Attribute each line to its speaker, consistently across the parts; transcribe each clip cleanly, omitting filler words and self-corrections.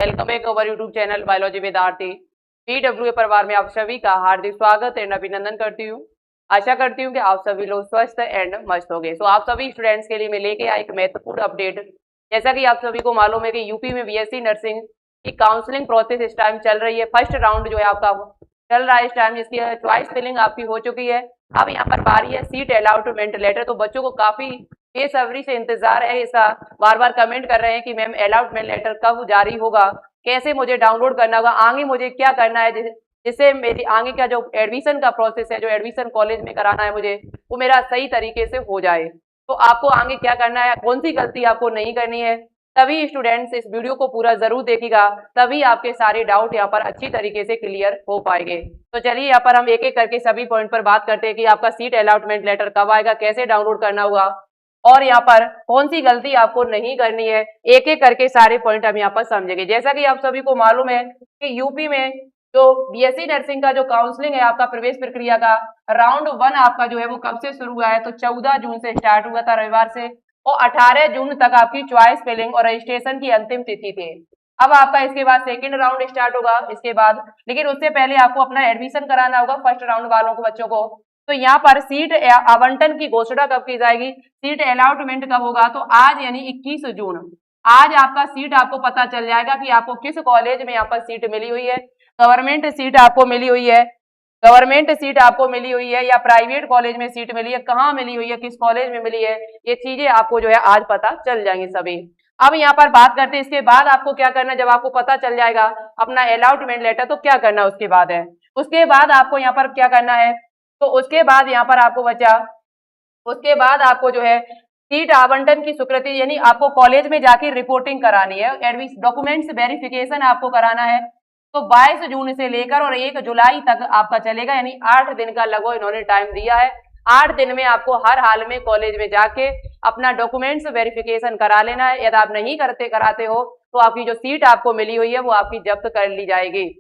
Speaker 1: Welcome एक our YouTube channel biology विद्यार्थी PW परिवार में आप सभी का हार्दिक स्वागत एंड अभिनंदन करती हूँ। आशा करती हूँ कि आप सभी लोग स्वस्थ एंड मस्त होंगे। सो आप सभी स्टूडेंट्स के लिए मैं लेके आया एक महत्वपूर्ण अपडेट। जैसा कि आप सभी को मालूम है कि यूपी में बीएससी नर्सिंग की काउंसलिंग प्रोसेस इस टाइम चल रही है। फर्स्ट राउंड जो है आपका चल रहा है इस टाइम, जिसकी चॉइस फिलिंग आपकी हो चुकी है। अब यहाँ पर बारी है सीट अलॉटमेंट लेटर। तो बच्चों को काफी बेसब्री से इंतजार है इसका। बार बार कमेंट कर रहे हैं कि मैम अलॉटमेंट लेटर कब जारी होगा, कैसे मुझे डाउनलोड करना होगा, आगे मुझे क्या करना है जिससे मेरी आगे का जो एडमिशन का प्रोसेस है, जो एडमिशन कॉलेज में कराना है मुझे, वो मेरा सही तरीके से हो जाए। तो आपको आगे क्या करना है, कौन सी गलती आपको नहीं करनी है, तभी स्टूडेंट्स इस वीडियो को पूरा जरूर देखिएगा, तभी आपके सारे डाउट यहाँ पर अच्छी तरीके से क्लियर हो पाएंगे। तो चलिए यहाँ पर हम एक एक करके सभी पॉइंट पर बात करते हैं कि आपका सीट अलॉटमेंट लेटर कब आएगा, कैसे डाउनलोड करना होगा और यहाँ पर कौन सी गलती आपको नहीं करनी है। एक एक करके सारे पॉइंट हम यहाँ पर समझेंगे। जैसा कि आप सभी को मालूम है कि यूपी में जो बीएससी नर्सिंग का जो काउंसलिंग है, आपका प्रवेश प्रक्रिया का राउंड 1 आपका जो है वो कब से शुरू हुआ है, तो 14 जून से स्टार्ट हुआ था रविवार से, और 18 जून तक आपकी चॉइस फिलिंग और रजिस्ट्रेशन की अंतिम तिथि थी। अब आपका इसके बाद सेकेंड राउंड स्टार्ट होगा इसके बाद, लेकिन उससे पहले आपको अपना एडमिशन कराना होगा फर्स्ट राउंड वालों को, बच्चों को। तो यहाँ पर सीट आवंटन की घोषणा कब की जाएगी, सीट अलॉटमेंट कब होगा, तो आज यानी 21 जून आज आपका सीट आपको पता चल जाएगा कि आपको किस कॉलेज में यहाँ पर सीट मिली हुई है। गवर्नमेंट सीट आपको मिली हुई है, गवर्नमेंट सीट आपको मिली हुई है या प्राइवेट कॉलेज में सीट मिली है, कहाँ मिली हुई है, किस कॉलेज में मिली है, ये चीजें आपको जो है आज पता चल जाएंगी सभी। अब यहाँ पर बात करते हैं इसके बाद आपको क्या करना है। जब आपको पता चल जाएगा अपना अलॉटमेंट लेटर, तो क्या करना उसके बाद है, उसके बाद आपको यहाँ पर क्या करना है, तो उसके बाद यहाँ पर आपको बचा, उसके बाद आपको जो है सीट आवंटन की स्वीकृति, यानी आपको कॉलेज में जाके रिपोर्टिंग करानी है, एडमिशन डॉक्यूमेंट्स वेरिफिकेशन आपको कराना है। तो 22 जून से लेकर और 1 जुलाई तक आपका चलेगा, यानी 8 दिन का लगभग इन्होंने टाइम दिया है। 8 दिन में आपको हर हाल में कॉलेज में जाके अपना डॉक्यूमेंट्स वेरिफिकेशन करा लेना है। यदि आप नहीं कराते हो तो आपकी जो सीट आपको मिली हुई है वो आपकी जब्त कर ली जाएगी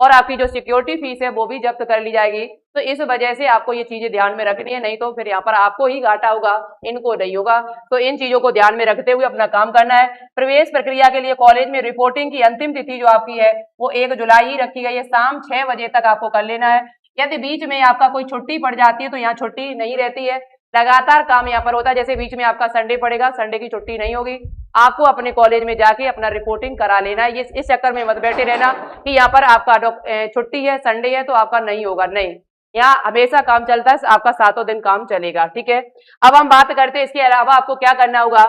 Speaker 1: और आपकी जो सिक्योरिटी फीस है वो भी जब्त कर ली जाएगी। तो इस वजह से आपको ये चीजें ध्यान में रखनी है, नहीं तो फिर यहाँ पर आपको ही घाटा होगा, इनको नहीं होगा। तो इन चीजों को ध्यान में रखते हुए अपना काम करना है। प्रवेश प्रक्रिया के लिए कॉलेज में रिपोर्टिंग की अंतिम तिथि जो आपकी है वो 1 जुलाई ही रखी गई है, शाम 6 बजे तक आपको कर लेना है। यदि बीच में आपका कोई छुट्टी पड़ जाती है तो यहाँ छुट्टी नहीं रहती है, लगातार काम यहाँ पर होता है। जैसे बीच में आपका संडे पड़ेगा, संडे की छुट्टी नहीं होगी, आपको अपने कॉलेज में जाके अपना रिपोर्टिंग करा लेना है। ये इस चक्कर में मत बैठे रहना कि यहाँ पर आपका छुट्टी है, संडे है तो आपका नहीं होगा, नहीं, यहाँ हमेशा काम चलता है, आपका 7 दिन काम चलेगा, ठीक है। अब हम बात करते हैं इसके अलावा आपको क्या करना होगा।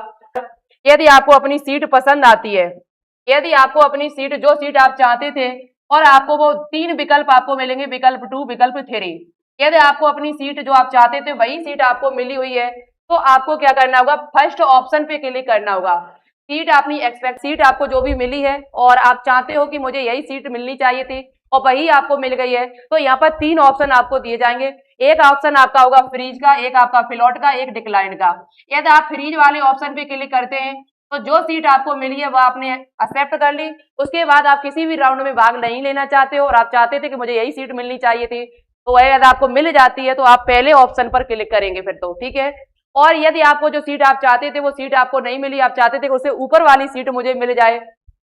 Speaker 1: यदि आपको अपनी सीट पसंद आती है, यदि आपको अपनी सीट, जो सीट आप चाहते थे, और आपको वो 3 विकल्प आपको मिलेंगे, विकल्प 2, विकल्प 3, यदि आपको अपनी सीट जो आप चाहते थे वही सीट आपको मिली हुई है, तो आपको क्या करना होगा, फर्स्ट ऑप्शन पे क्लिक करना होगा। सीट अपनी एक्सपेक्ट सीट आपको जो भी मिली है और आप चाहते हो कि मुझे यही सीट मिलनी चाहिए थी और वही आपको मिल गई है, तो यहाँ पर 3 ऑप्शन आपको दिए जाएंगे। एक ऑप्शन आपका होगा फ्रीज का, एक आपका फिलॉट का, एक डिक्लाइन का। यदि आप फ्रीज वाले ऑप्शन पे क्लिक करते हैं तो जो सीट आपको मिली है वह आपने एक्सेप्ट कर ली। उसके बाद आप किसी भी राउंड में भाग नहीं लेना चाहते हो और आप चाहते थे कि मुझे यही सीट मिलनी चाहिए थी, तो वह यदि आपको मिल जाती है तो आप पहले ऑप्शन पर क्लिक करेंगे फिर, तो ठीक है। और यदि आपको जो सीट आप चाहते थे वो सीट आपको नहीं मिली, आप चाहते थे कि उससे ऊपर वाली सीट मुझे मिल जाए,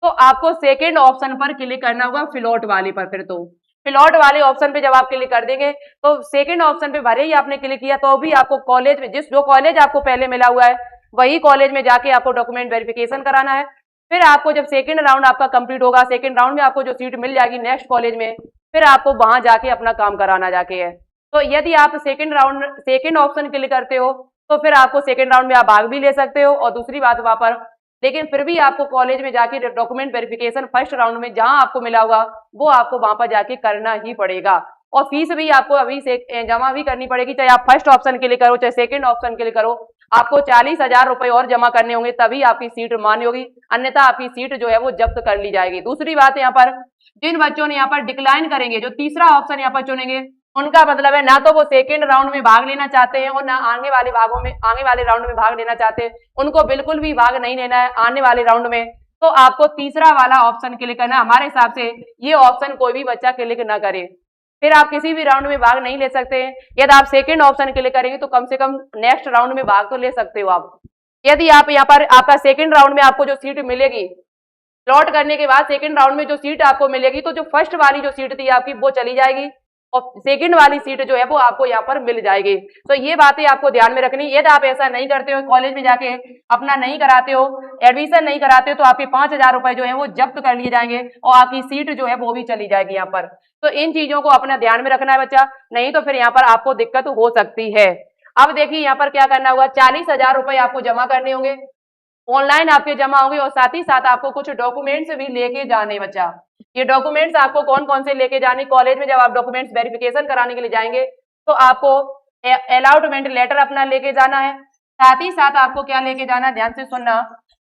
Speaker 1: तो आपको सेकेंड ऑप्शन पर क्लिक करना होगा, फिलॉट वाले पर। फिर तो फिलॉट वाले ऑप्शन पे जब आप क्लिक कर देंगे तो सेकेंड ऑप्शन पे भले ही आपने क्लिक किया तो भी आपको कॉलेज में, जो कॉलेज आपको पहले मिला हुआ है वही कॉलेज में जाके आपको डॉक्यूमेंट वेरिफिकेशन कराना है। फिर आपको जब सेकेंड राउंड आपका कंप्लीट होगा, सेकेंड राउंड में आपको जो सीट मिल जाएगी नेक्स्ट कॉलेज में, फिर आपको वहां जाके अपना काम कराना जाके है। तो यदि आप सेकेंड ऑप्शन क्लिक करते हो तो फिर आपको सेकेंड राउंड में आप भाग भी ले सकते हो। और दूसरी बात वहां पर, लेकिन फिर भी आपको कॉलेज में जाके डॉक्यूमेंट वेरिफिकेशन फर्स्ट राउंड में जहां आपको मिला होगा वो आपको वहां पर जाके करना ही पड़ेगा। और फीस भी आपको अभी से जमा भी करनी पड़ेगी, चाहे आप फर्स्ट ऑप्शन के लिए करो चाहे सेकंड ऑप्शन के लिए करो, आपको 40,000 रुपए और जमा करने होंगे, तभी आपकी सीट मान्य होगी, अन्यथा आपकी सीट जो है वो जब्त कर ली जाएगी। दूसरी बात यहाँ पर, जिन बच्चों ने यहाँ पर डिक्लाइन करेंगे, जो तीसरा ऑप्शन यहाँ पर चुनेंगे, उनका मतलब है ना तो वो सेकेंड राउंड में भाग लेना चाहते हैं और ना आगे वाले राउंड में भाग लेना चाहते हैं, उनको बिल्कुल भी भाग नहीं लेना है आने वाले राउंड में। तो आपको तीसरा वाला ऑप्शन क्लिक करना। हमारे हिसाब से ये ऑप्शन कोई भी बच्चा क्लिक ना करे, फिर आप किसी भी राउंड में भाग नहीं ले सकते हैं। यदि आप सेकंड ऑप्शन क्लिक करेंगे तो कम से कम नेक्स्ट राउंड में भाग तो ले सकते हो आप। यदि आप यहाँ पर आपका सेकंड राउंड में आपको जो सीट मिलेगी प्लॉट करने के बाद सेकंड राउंड में जो सीट आपको मिलेगी, तो जो फर्स्ट वाली जो सीट थी आपकी वो चली जाएगी और सेकंड वाली सीट जो है वो आपको यहाँ पर मिल जाएगी। तो ये बातें आपको ध्यान में रखनी। यदि आप ऐसा नहीं करते हो, कॉलेज में जाके अपना नहीं कराते हो, एडमिशन नहीं कराते हो, तो आपके 5,000 रुपए जो है वो जब्त कर लिए जाएंगे और आपकी सीट जो है वो भी चली जाएगी यहाँ पर। तो इन चीजों को अपना ध्यान में रखना है बच्चा, नहीं तो फिर यहाँ पर आपको दिक्कत हो सकती है। अब देखिए यहाँ पर क्या करना होगा, 40,000 रुपए आपको जमा करने होंगे, ऑनलाइन आपके जमा होंगे और साथ ही साथ आपको कुछ डॉक्यूमेंट्स भी लेके जाने बच्चा। ये डॉक्यूमेंट्स आपको कौन कौन से लेके जाने, कॉलेज में जब आप डॉक्यूमेंट्स वेरिफिकेशन कराने के लिए जाएंगे तो आपको अलॉटमेंट लेटर अपना लेके जाना है। साथ ही साथ आपको क्या लेके जाना है, ध्यान से सुनना,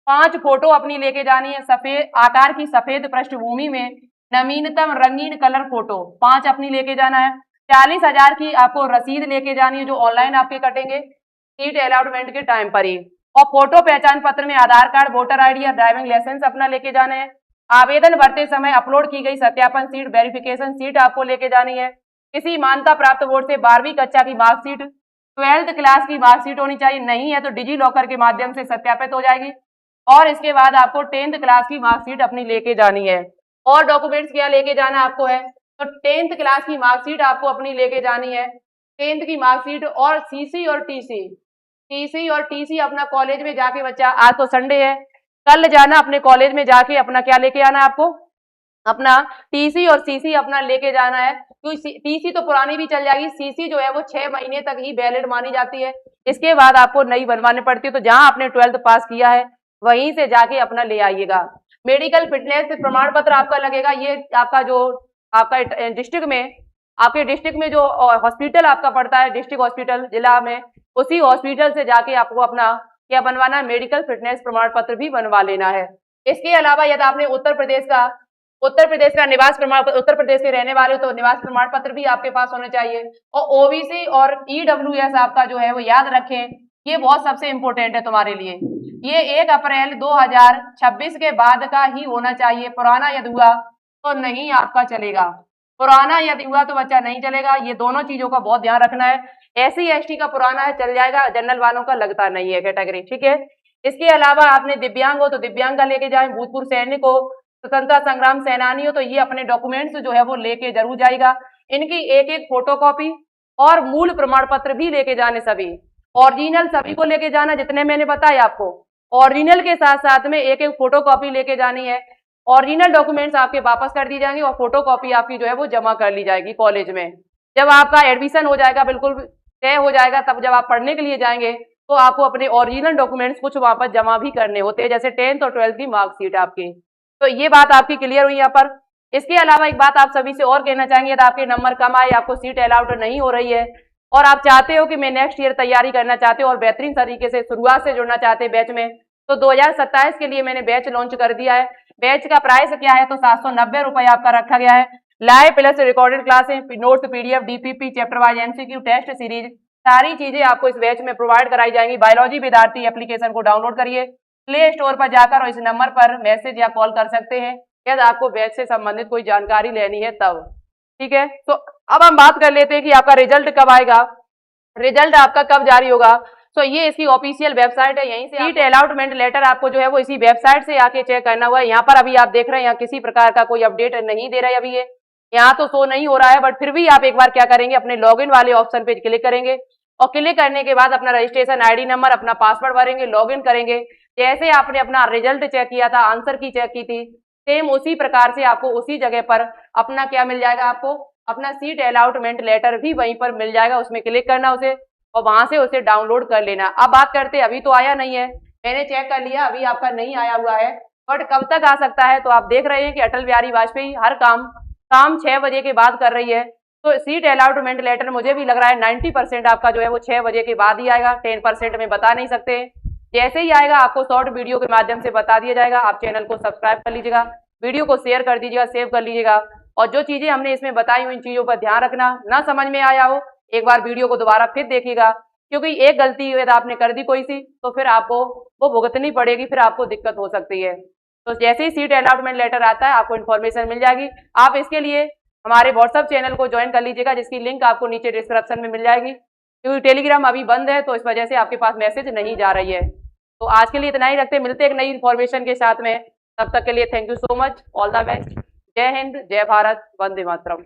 Speaker 1: 5 फोटो अपनी लेके जानी है, सफेद आकार की सफेद पृष्ठभूमि में नवीनतम रंगीन कलर फोटो 5 अपनी लेके जाना है। 40,000 की आपको रसीद लेके जानी है जो ऑनलाइन आपके कटेंगे सीट अलॉटमेंट के टाइम पर ही। और फोटो पहचान पत्र में आधार कार्ड, वोटर आईडी या ड्राइविंग लाइसेंस अपना लेके जाना है। आवेदन भरते समय अपलोड की गई सत्यापन सीट, वेरिफिकेशन सीट आपको लेके जानी है। किसी मान्यता प्राप्त बोर्ड से 12वीं कक्षा की मार्कशीट, 12th क्लास की मार्कशीट होनी चाहिए, नहीं है तो डिजी लॉकर के माध्यम से सत्यापित हो जाएगी। और इसके बाद आपको 10th क्लास की मार्कशीट अपनी लेके जानी है। और डॉक्यूमेंट्स क्या लेके जाना आपको है, तो 10th क्लास की मार्कशीट आपको अपनी लेके जानी है, 10th की मार्कशीट और सीसी और टीसी अपना कॉलेज में जाके बच्चा, आज तो संडे है, कल जाना अपने कॉलेज में जाके अपना क्या लेके आना है आपको, अपना टीसी और सीसी अपना लेके जाना है। क्योंकि टीसी तो पुरानी भी चल जाएगी, सीसी जो है वो 6 महीने तक ही वैलिड मानी जाती है, इसके बाद आपको नई बनवानी पड़ती है। तो जहां आपने 12th पास किया है वहीं से जाके अपना ले आइएगा। मेडिकल फिटनेस प्रमाण पत्र आपका लगेगा, ये आपका जो आपका डिस्ट्रिक्ट में, आपके डिस्ट्रिक्ट में जो हॉस्पिटल आपका पड़ता है, डिस्ट्रिक्ट हॉस्पिटल जिला में, उसी हॉस्पिटल से जाके आपको अपना क्या बनवाना है, मेडिकल फिटनेस प्रमाण पत्र भी बनवा लेना है। इसके अलावा यदि आपने उत्तर प्रदेश का निवास प्रमाण, उत्तर प्रदेश के रहने वाले हो तो निवास प्रमाण पत्र भी आपके पास होने चाहिए। और ओबीसी और ईडब्ल्यूएस आपका जो है वो याद रखें, ये बहुत सबसे इंपॉर्टेंट है तुम्हारे लिए। ये 1 अप्रैल 2026 के बाद का ही होना चाहिए, पुराना यदि हुआ तो नहीं आपका चलेगा, पुराना यदि हुआ तो बच्चा नहीं चलेगा। ये दोनों चीजों का बहुत ध्यान रखना है। SC ST का पुराना है चल जाएगा, जनरल वालों का लगता नहीं है कैटेगरी, ठीक है। इसके अलावा आपने दिव्यांग हो तो दिव्यांग का लेके जाए, भूतपूर्व सैनिक हो, स्वतंत्रता संग्राम सेनानी हो तो ये अपने डॉक्यूमेंट्स जो है वो लेके जरूर जाएगा। इनकी एक फोटोकॉपी और मूल प्रमाण पत्र भी लेके जाने, सभी ओरिजिनल सभी को लेके जाना, जितने मैंने बताया आपको। ओरिजिनल के साथ साथ में एक फोटोकॉपी लेके जानी है। ओरिजिनल डॉक्यूमेंट्स आपके वापस कर दी जाएंगे और फोटोकॉपी आपकी जो है वो जमा कर ली जाएगी कॉलेज में। जब आपका एडमिशन हो जाएगा, बिल्कुल तय हो जाएगा, तब जब आप पढ़ने के लिए जाएंगे तो आपको अपने ओरिजिनल डॉक्यूमेंट्स कुछ वापस जमा भी करने होते हैं, जैसे 10th और 12th की मार्कशीट आपकी। तो ये बात आपकी क्लियर हुई यहाँ पर। इसके अलावा एक बात आप सभी से और कहना चाहेंगे, यदि आपके नंबर कम आए, आपको सीट अलाउड नहीं हो रही है और आप चाहते हो कि मैं नेक्स्ट ईयर तैयारी करना चाहते हो और बेहतरीन तरीके से शुरुआत से जुड़ना चाहते हैं बैच में, तो 2027 के लिए मैंने बैच लॉन्च कर दिया है। बैच का प्राइस क्या है, तो 790 रुपए आपका रखा गया है। Live plus recorded classes, notes, PDF, DPP, chapter wise MCQ, test series, सारी चीजें आपको इस बैच में प्रोवाइड कराई जाएंगी। बायोलॉजी विद्यार्थी एप्लीकेशन को डाउनलोड करिए, प्ले स्टोर पर जाकर और इस नंबर पर मैसेज या कॉल कर सकते हैं यदि आपको बैच से संबंधित कोई जानकारी लेनी है तब, ठीक है। तो अब हम बात कर लेते हैं कि आपका रिजल्ट कब आएगा, रिजल्ट आपका कब जारी होगा। तो ये इसकी ऑफिशियल वेबसाइट है, यहीं से सीट अलॉटमेंट लेटर आपको जो है वो इसी वेबसाइट से आके चेक करना हुआ है। यहाँ पर अभी आप देख रहे हैं, यहाँ किसी प्रकार का कोई अपडेट नहीं दे रहा है, अभी ये यहाँ तो शो नहीं हो रहा है, बट फिर भी आप एक बार क्या करेंगे, अपने लॉगिन वाले ऑप्शन पे क्लिक करेंगे और क्लिक करने के बाद अपना रजिस्ट्रेशन आईडी नंबर, अपना पासवर्ड भरेंगे, लॉगिन करेंगे। जैसे आपने अपना रिजल्ट चेक किया था, आंसर की चेक की थी, सेम उसी प्रकार से आपको उसी जगह पर अपना क्या मिल जाएगा, आपको अपना सीट अलॉटमेंट लेटर भी वहीं पर मिल जाएगा। उसमें क्लिक करना उसे और वहां से उसे डाउनलोड कर लेना। अब बात करते हैं, अभी तो आया नहीं है, मैंने चेक कर लिया, अभी आपका नहीं आया हुआ है, बट कब तक आ सकता है। तो आप देख रहे हैं कि अटल बिहारी वाजपेयी हर काम 6 बजे के बाद कर रही है, तो सीट अलॉटमेंट लेटर मुझे भी लग रहा है 90% आपका जो है वो 6 बजे के बाद ही आएगा, 10% में बता नहीं सकते। जैसे ही आएगा आपको शॉर्ट वीडियो के माध्यम से बता दिया जाएगा। आप चैनल को सब्सक्राइब कर लीजिएगा, वीडियो को शेयर कर दीजिएगा, सेव कर लीजिएगा, और जो चीजें हमने इसमें बताई हुई इन चीजों पर ध्यान रखना। ना समझ में आया हो, एक बार वीडियो को दोबारा फिर देखिएगा, क्योंकि एक गलती यदि आपने कर दी कोई सी तो फिर आपको वो भुगतनी पड़ेगी, फिर आपको दिक्कत हो सकती है। तो जैसे ही सीट अलॉटमेंट लेटर आता है आपको इन्फॉर्मेशन मिल जाएगी। आप इसके लिए हमारे व्हाट्सएप चैनल को ज्वाइन कर लीजिएगा, जिसकी लिंक आपको नीचे डिस्क्रिप्शन में मिल जाएगी, क्योंकि टेलीग्राम अभी बंद है तो इस वजह से आपके पास मैसेज नहीं जा रही है। तो आज के लिए इतना ही रखते, मिलते एक नई इन्फॉर्मेशन के साथ में। तब तक के लिए thank you so much, all the best. जय हिंद, जय भारत, वंदे मातरम।